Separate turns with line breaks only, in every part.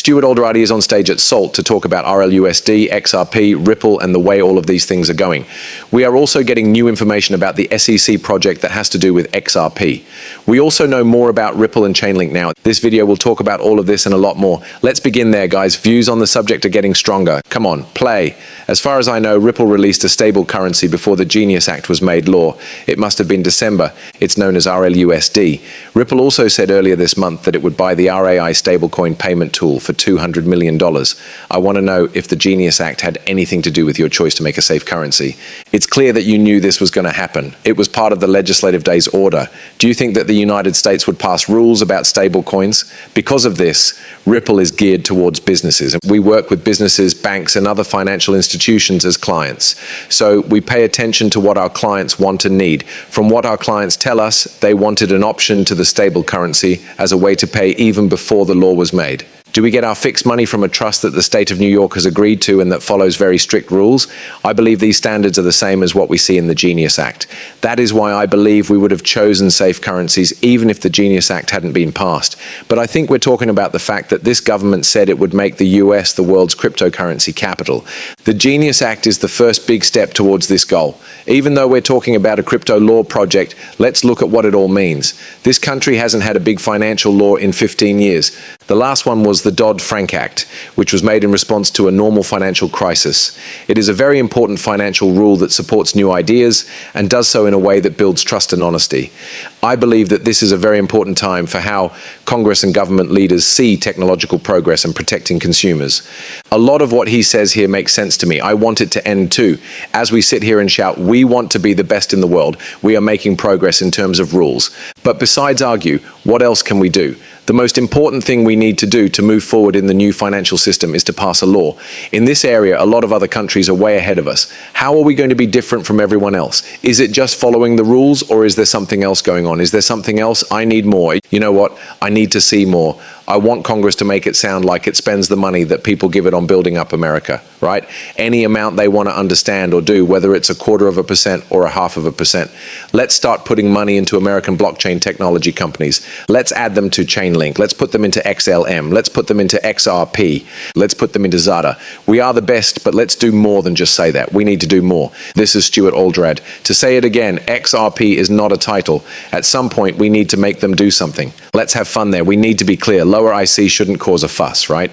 Stuart Alderoty is on stage at SALT to talk about RLUSD, XRP, Ripple, and the way all of these things are going. We are also getting new information about the SEC project that has to do with XRP. We also know more about Ripple and Chainlink now. This video will talk about all of this and a lot more. Let's begin there, guys. Views on the subject are getting stronger. Come on, play. As far as I know, Ripple released a stable currency before the Genius Act was made law. It must have been December. It's known as RLUSD. Ripple also said earlier this month that it would buy the RAI stablecoin payment tool for $200 million. I want to know if the Genius Act had anything to do with your choice to make a safe currency. It's clear that you knew this was going to happen. It was part of the legislative day's order. Do you think that the United States would pass rules about stablecoins? Because of this, Ripple is geared towards businesses. We work with businesses, banks, and other financial institutions as clients. So we pay attention to what our clients want and need. From what our clients tell us, they wanted an option to the stable currency as a way to pay even before the law was made. Do we get our fixed money from a trust that the state of New York has agreed to and that follows very strict rules? I believe these standards are the same as what we see in the Genius Act. That is why I believe we would have chosen safe currencies even if the Genius Act hadn't been passed. But I think we're talking about the fact that this government said it would make the US the world's cryptocurrency capital. The Genius Act is the first big step towards this goal. Even though we're talking about a crypto law project, let's look at what it all means. This country hasn't had a big financial law in 15 years. The last one was the Us.Thankx Act, which was made in response to a normal financial crisis. It is a very important financial rule that supports new ideas and does so in a way that builds trust and honesty. I believe that this is a very important time for how Congress and government leaders see technological progress and protecting consumers. A lot of what he says here makes sense to me. I want it to end too. As we sit here and shout, we want to be the best in the world, we are making progress in terms of rules. But besides argue, what else can we do? The most important thing we need to do to move forward in the new financial system is to pass a law. In this area, a lot of other countries are way ahead of us. How are we going to be different from everyone else? Is it just following the rules, or is there something else going on? Is there something else? I need more. You know what? I need to see more. I want Congress to make it sound like it spends the money that people give it on building up America, right? Any amount they want to understand or do, whether it's 0.25% or 0.5%. Let's start putting money into American blockchain technology companies. Let's add them to Chainlink. Let's put them into XLM. Let's put them into XRP. Let's put them into Zada. We are the best, but let's do more than just say that. We need to do more. This is Stuart Alderoty. To say it again, XRP is not a title. At some point, we need to make them do something. Let's have fun there. We need to be clear. Lower IC shouldn't cause a fuss, right?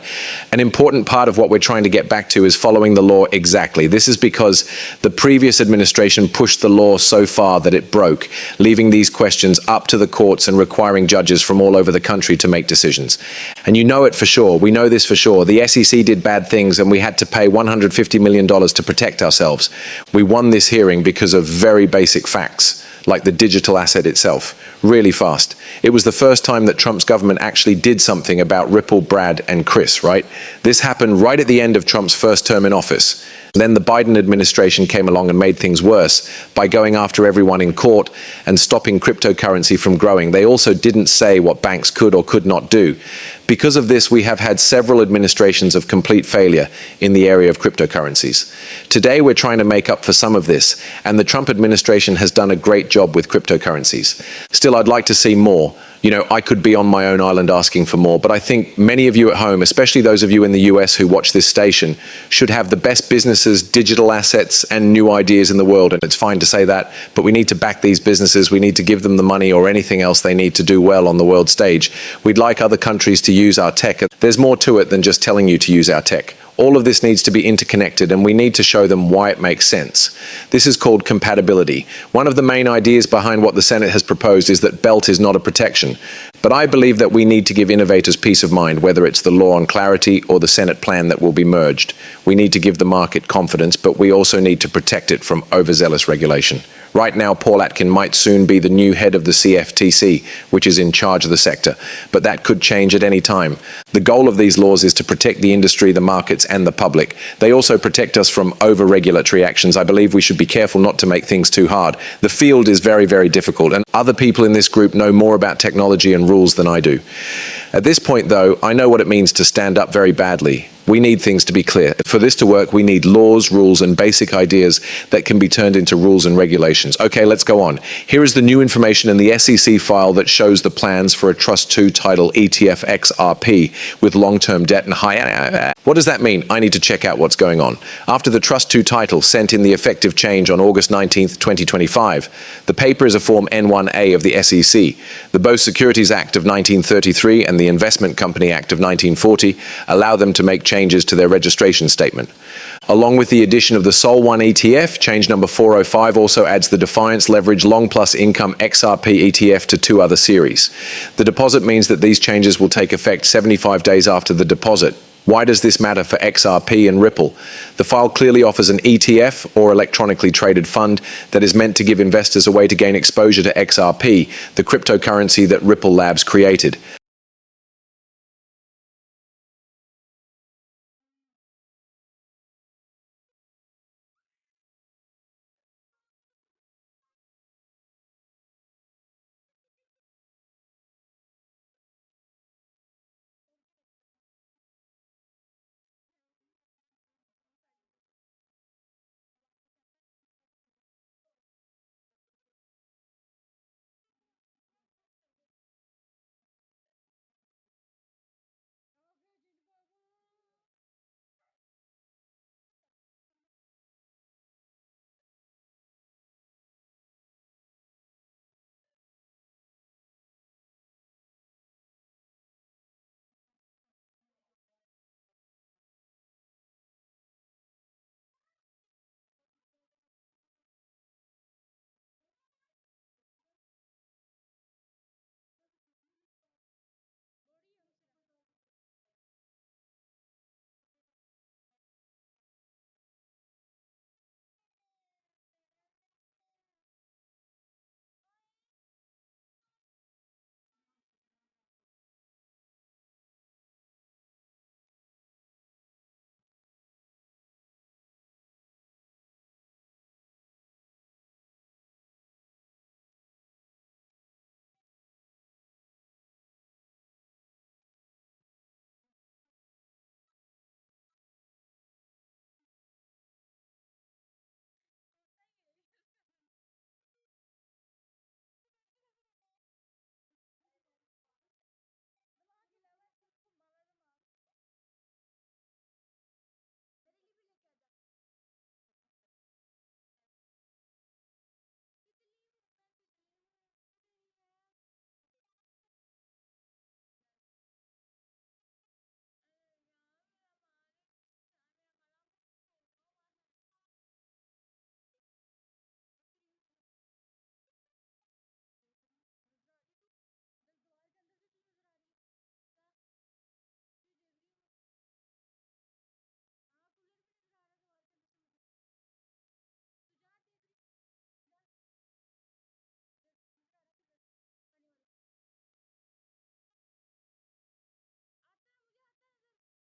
An important part of what we're trying to get back to is following the law exactly. This is because the previous administration pushed the law so far that it broke, leaving these questions up to the courts and requiring judges from all over the country to make decisions. And you know it for sure. We know this for sure. The SEC did bad things and we had to pay $150 million to protect ourselves. We won this hearing because of very basic facts, like the digital asset itself, really fast. It was the first time that Trump's government actually did something about Ripple, Brad, and Chris, right? This happened right at the end of Trump's first term in office. Then the Biden administration came along and made things worse by going after everyone in court and stopping cryptocurrency from growing. They also didn't say what banks could or could not do. Because of this, we have had several administrations of complete failure in the area of cryptocurrencies. Today, we're trying to make up for some of this, and the Trump administration has done a great job with cryptocurrencies. Still, I'd like to see more. You know, I could be on my own island asking for more, but I think many of you at home, especially those of you in the US who watch this station, should have the best businesses, digital assets, and new ideas in the world. And it's fine to say that, but we need to back these businesses. We need to give them the money or anything else they need to do well on the world stage. We'd like other countries to use our tech. There's more to it than just telling you to use our tech. All of this needs to be interconnected, and we need to show them why it makes sense. This is called compatibility. One of the main ideas behind what the Senate has proposed is that BELT is not a protection. But I believe that we need to give innovators peace of mind, whether it's the law on clarity or the Senate plan that will be merged. We need to give the market confidence, but we also need to protect it from overzealous regulation. Right now, Paul Atkin might soon be the new head of the CFTC, which is in charge of the sector, but that could change at any time. The goal of these laws is to protect the industry, the markets, and the public. They also protect us from over-regulatory actions. I believe we should be careful not to make things too hard. The field is very, very difficult, and other people in this group know more about technology and rules than I do. At this point, though, I know what it means to stand up very badly. We need things to be clear. For this to work, we need laws, rules, and basic ideas that can be turned into rules and regulations. Okay, let's go on. Here is the new information in the SEC file that shows the plans for a Trust 2 title ETF XRP with long-term debt and high... What does that mean? I need to check out what's going on. After the Trust 2 title sent in the effective change on August 19th, 2025, the paper is a Form N1A of the SEC. The Both Securities Act of 1933 and the Investment Company Act of 1940 allow them to make changes to their registration statement. Along with the addition of the Sol 1 ETF, change number 405 also adds the Defiance Leverage Long Plus Income XRP ETF to 2 other series. The deposit means that these changes will take effect 75 days after the deposit. Why does this matter for XRP and Ripple? The file clearly offers an ETF, or electronically traded fund, that is meant to give investors a way to gain exposure to XRP, the cryptocurrency that Ripple Labs created.